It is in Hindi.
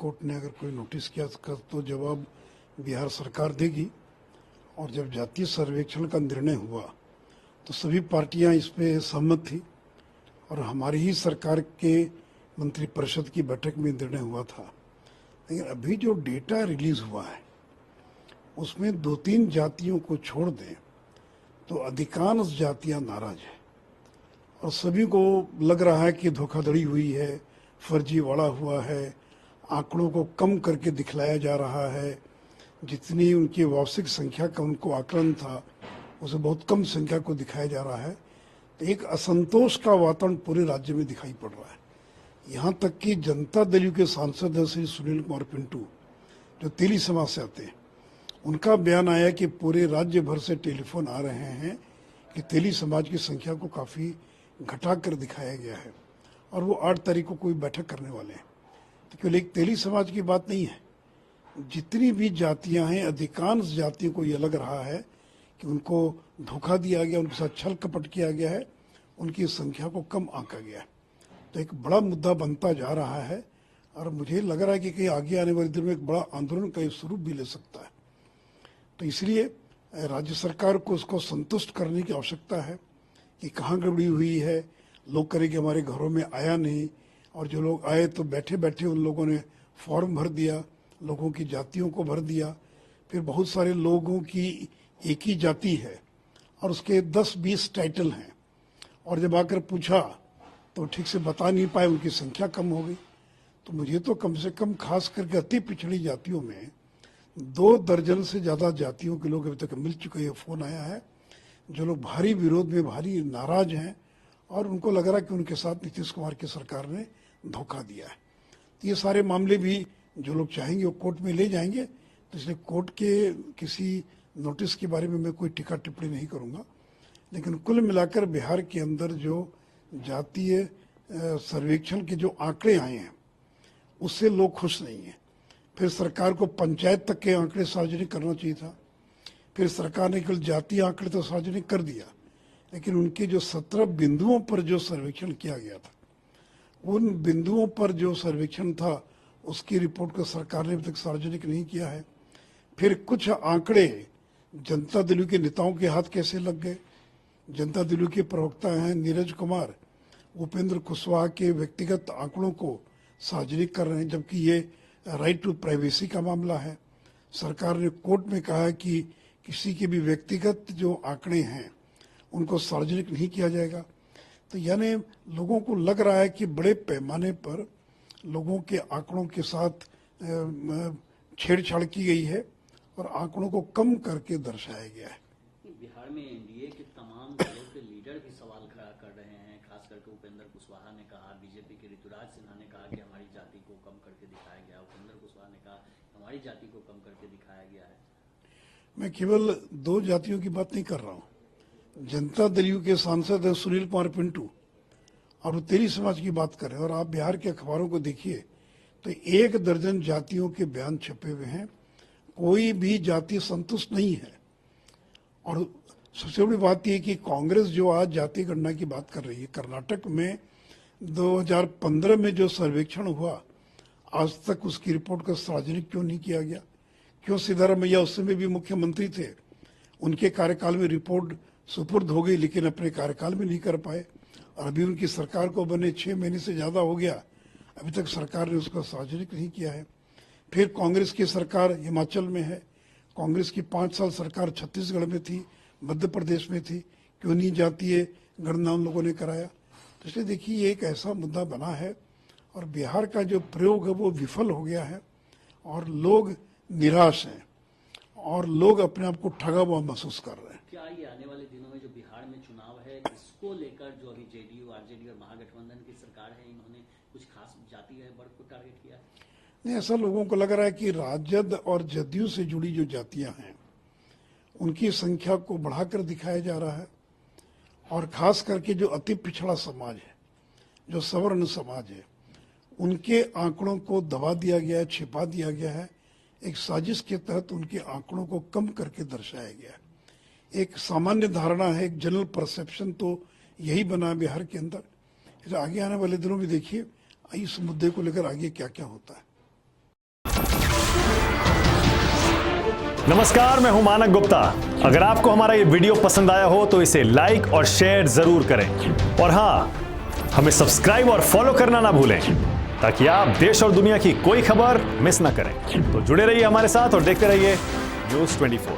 कोर्ट ने अगर कोई नोटिस किया तो जवाब बिहार सरकार देगी। और जब जातीय सर्वेक्षण का निर्णय हुआ तो सभी पार्टियां इस पे सहमत थी और हमारी ही सरकार के मंत्रिपरिषद की बैठक में निर्णय हुआ था। लेकिन अभी जो डेटा रिलीज हुआ है उसमें 2-3 जातियों को छोड़ दें तो अधिकांश जातियां नाराज है और सभी को लग रहा है कि धोखाधड़ी हुई है, फर्जीवाड़ा हुआ है, आंकड़ों को कम करके दिखलाया जा रहा है। जितनी उनकी वार्षिक संख्या का उनको आकलन था उसे बहुत कम संख्या को दिखाया जा रहा है। तो एक असंतोष का वातावरण पूरे राज्य में दिखाई पड़ रहा है। यहाँ तक कि जनता दल यू के सांसद हैं श्री सुनील कुमार पिंटू, जो तेली समाज से आते हैं, उनका बयान आया कि पूरे राज्य भर से टेलीफोन आ रहे हैं कि तेली समाज की संख्या को काफ़ी घटा कर दिखाया गया है और वो 8 तारीख को कोई बैठक करने वाले हैं। तो केवल एक तेली समाज की बात नहीं है, जितनी भी जातियां हैं अधिकांश जातियों को ये लग रहा है कि उनको धोखा दिया गया, उनके साथ छल कपट किया गया है, उनकी संख्या को कम आंका गया है। तो एक बड़ा मुद्दा बनता जा रहा है और मुझे लग रहा है कि कहीं आगे आने वाले दिनों में एक बड़ा आंदोलन का स्वरूप भी ले सकता है। तो इसलिए राज्य सरकार को उसको संतुष्ट करने की आवश्यकता है कि कहाँ गड़बड़ी हुई है। लोग करें कि हमारे घरों में आया नहीं, और जो लोग आए तो बैठे बैठे उन लोगों ने फॉर्म भर दिया, लोगों की जातियों को भर दिया। फिर बहुत सारे लोगों की एक ही जाति है और उसके 10-20 टाइटल हैं, और जब आकर पूछा तो ठीक से बता नहीं पाए, उनकी संख्या कम हो गई। तो मुझे तो कम से कम खास करके अति पिछड़ी जातियों में 2 दर्जन से ज़्यादा जातियों के लोग अभी तक मिल चुके हैं। फ़ोन आया है जो लोग भारी विरोध में, भारी नाराज हैं और उनको लग रहा है कि उनके साथ नीतीश कुमार की सरकार ने धोखा दिया है। तो ये सारे मामले भी जो लोग चाहेंगे वो कोर्ट में ले जाएंगे। तो इसलिए कोर्ट के किसी नोटिस के बारे में मैं कोई टीका टिप्पणी नहीं करूँगा। लेकिन कुल मिलाकर बिहार के अंदर जो जातीय सर्वेक्षण के जो आंकड़े आए हैं उससे लोग खुश नहीं हैं। फिर सरकार को पंचायत तक के आंकड़े सार्वजनिक करना चाहिए था। फिर सरकार ने केवल जातीय आंकड़े तो सार्वजनिक कर दिया, लेकिन उनके जो 17 बिंदुओं पर जो सर्वेक्षण किया गया था, उन बिंदुओं पर जो सर्वेक्षण था उसकी रिपोर्ट को सरकार ने अभी तक सार्वजनिक नहीं किया है। फिर कुछ आंकड़े जनता दल के नेताओं के हाथ कैसे लग गए। जनता दल के प्रवक्ता हैं नीरज कुमार, उपेंद्र कुशवाहा के व्यक्तिगत आंकड़ों को सार्वजनिक कर रहे हैं, जबकि ये राइट टू प्राइवेसी का मामला है। सरकार ने कोर्ट में कहा है कि किसी के भी व्यक्तिगत जो आंकड़े हैं उनको सार्वजनिक नहीं किया जाएगा। तो यानी लोगों को लग रहा है कि बड़े पैमाने पर लोगों के आंकड़ों के साथ छेड़छाड़ की गई है और आंकड़ों को कम करके दर्शाया गया है। बिहार में एनडीए के तमाम दलों के लीडर भी सवाल खड़ा कर रहे हैं। खास करके उपेंद्र कुशवाहा ने कहा, बीजेपी के ऋतुराज सिन्हा ने कहा कि हमारी जाति को कम करके दिखाया गया। उपेंद्र कुशवाहा ने कहा हमारी जाति को कम करके दिखाया गया है। मैं केवल 2 जातियों की बात नहीं कर रहा हूँ। जनता दल यू के सांसद है सुनील कुमार पिंटू और वो तेली समाज की बात कर रहे हैं। और आप बिहार के अखबारों को देखिए तो 1 दर्जन जातियों के बयान छपे हुए हैं। कोई भी जाति संतुष्ट नहीं है। और सबसे बड़ी बात यह कि कांग्रेस जो आज जाति गणना की बात कर रही है, कर्नाटक में 2015 में जो सर्वेक्षण हुआ आज तक उसकी रिपोर्ट को सार्वजनिक क्यों नहीं किया गया। क्यों सिद्धारमैया उस समय भी मुख्यमंत्री थे, उनके कार्यकाल में रिपोर्ट सुपुर्द हो गई लेकिन अपने कार्यकाल में नहीं कर पाए। और अभी उनकी सरकार को बने 6 महीने से ज़्यादा हो गया, अभी तक सरकार ने उसको सार्वजनिक नहीं किया है। फिर कांग्रेस की सरकार हिमाचल में है, कांग्रेस की 5 साल सरकार छत्तीसगढ़ में थी, मध्य प्रदेश में थी, क्यों नहीं जातीय गणना उन लोगों ने कराया। तो इसलिए देखिए ये एक ऐसा मुद्दा बना है और बिहार का जो प्रयोग है वो विफल हो गया है और लोग निराश हैं और लोग अपने आप को ठगा हुआ महसूस कर रहे हैं। क्या ये आने वाले दिनों में जो बिहार में चुनाव है इसको लेकर जो अभी जेडीयू, आरजेडी और महागठबंधन की सरकार है, इन्होंने कुछ खास जाति है वर्ग को टारगेट किया है? नहीं, ऐसा लोगों को लग रहा है कि राजद और जदयू से जुड़ी जो जातियां हैं उनकी संख्या को बढ़ाकर दिखाया जा रहा है। और खास करके जो अति पिछड़ा समाज है, जो सवर्ण समाज है, उनके आंकड़ों को दबा दिया गया है, छिपा दिया गया है। एक साजिश के तहत उनके आंकड़ों को कम करके दर्शाया गया है। एक सामान्य धारणा है, एक जनरल परसेप्शन तो यही बना बिहार के अंदर। आगे आने वाले दिनों में देखिए इस मुद्दे को लेकर आगे क्या क्या होता है। नमस्कार, मैं हूं मानक गुप्ता। अगर आपको हमारा ये वीडियो पसंद आया हो तो इसे लाइक और शेयर जरूर करें और हां, हमें सब्सक्राइब और फॉलो करना ना भूलें ताकि आप देश और दुनिया की कोई खबर मिस ना करें। तो जुड़े रहिए हमारे साथ और देखते रहिए न्यूज़ 24।